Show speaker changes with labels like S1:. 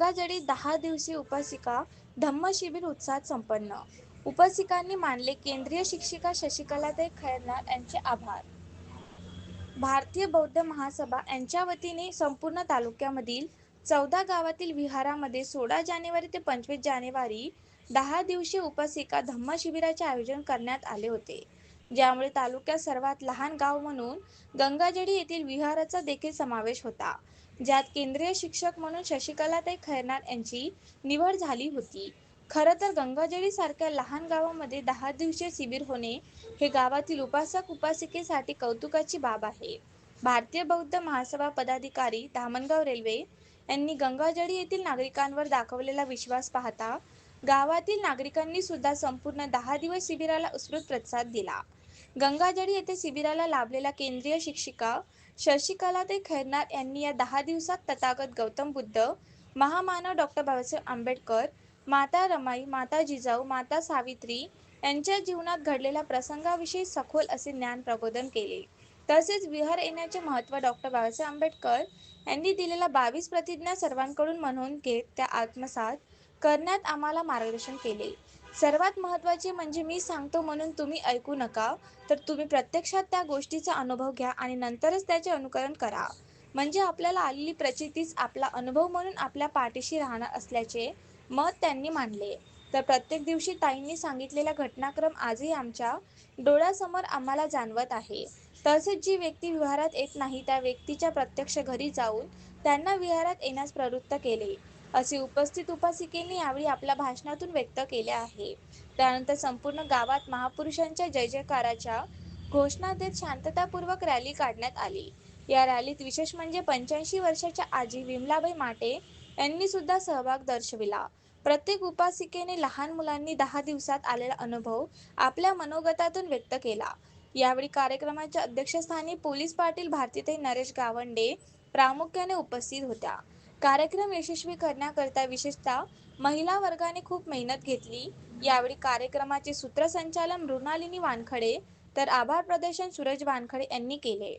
S1: गंगाजळी 10 दिवसीय उपासिका धम्मशिबिर उत्साहात संपन्न. उपासिकांनी मानले केंद्रीय शिक्षिका शशिकलाताई खैरनार यांचे आभार. भारतीय बौद्ध महासभा यांच्या वतीने संपूर्ण तालुक्यामधील 14 गावातील विहारामध्ये 16 जानेवारी ते 25 जानेवारी 10 दिवसीय उपासिका धम्मशिबिराचे आयोजन करण्यात आले होते, ज्यामुळे तालुक्यात सर्वात लहान गाव म्हणून गंगाजळी येथील विहाराचा देखील समावेश होता, ज्यात केंद्रीय शिक्षक म्हणून शशिकलाताई खैरनार यांची निवड झाली होती. खरं तर गंगाजळी सारख्या लहान गावामध्ये 10 दिवसीय शिबिर होणे हे गावातील उपासक उपासिकेसाठी कौतुकाची बाब आहे. भारतीय बौद्ध महासभा पदाधिकारी धामणगाव रेल्वे यांनी गंगाजळी येथील नागरिकांवर दाखवलेला विश्वास पाहता गावातील नागरिकांनी सुद्धा संपूर्ण 10 दिवस शिबिराला उत्स्फूर्त प्रतिसाद दिला. गंगाजळी येथे शिबिराला लाभलेल्या केंद्रीय शिक्षिका शशिकलाताई खैरनार यांनी या 10 दिवसात तथागत गौतम बुद्ध, महामानव डॉ. बाबासाहेब आंबेडकर, माता रमाई, माता जिजाऊ, माता सावित्री यांच्या जीवनात घडलेल्या प्रसंगाविषयी सखोल असे ज्ञान प्रबोधन केले. तसेच विहार येण्याचे महत्त्व, डॉ. बाबासाहेब आंबेडकर यांनी दिलेल्या 22 प्रतिज्ञा सर्वांकडून म्हणून घेत त्या आत्मसात करण्यात आम्हाला मार्गदर्शन केले. सर्वात महत्त्वाचे म्हणजे मी सांगतो म्हणून तुम्ही ऐकू नका, तर तुम्ही प्रत्यक्षात त्या गोष्टीचा अनुभव घ्या आणि नंतरच त्याचे अनुकरण करा. म्हणजे आपल्याला आलेली प्रचितीच आपला अनुभव म्हणून आपल्या पाठीशी राहणार असल्याचे मत त्यांनी मांडले. तर प्रत्येक दिवशी ताईंनी सांगितलेला घटनाक्रम आजही आमच्या डोळ्यासमोर आम्हाला जाणवत आहे. तसेच जी व्यक्ती विहारात येत नाही त्या व्यक्तीच्या प्रत्यक्ष घरी जाऊन त्यांना विहारात येण्यास प्रवृत्त केले, असे उपस्थित उपासिकेंनी यावेळी आपल्या भाषणातून व्यक्त केले आहे. त्यानंतर संपूर्ण गावात महापुरुषांच्या जय जयकाराच्या घोषणा देत शांततापूर्वक रॅली काढण्यात आली. या रॅलीत विशेष म्हणजे 85 वर्षाच्या आजी विमलाबाई माटे यांनी सुद्धा सहभाग दर्शविला. प्रत्येक उपासिकेने लहान मुलांनी 10 दिवसात आलेला अनुभव आपल्या मनोगतातून व्यक्त केला. यावेळी कार्यक्रमाच्या अध्यक्षस्थानी पोलीस पाटील भारतीताई नरेश गावंडे प्रामुख्याने उपस्थित होत्या. कार्यक्रम यशस्वी करण्याकरता विशेषतः महिला वर्गाने खूप मेहनत घेतली. यावेळी कार्यक्रमाचे सूत्रसंचालन मृणालिनी वानखडे तर आभार प्रदर्शन सूरज वानखडे यांनी केले.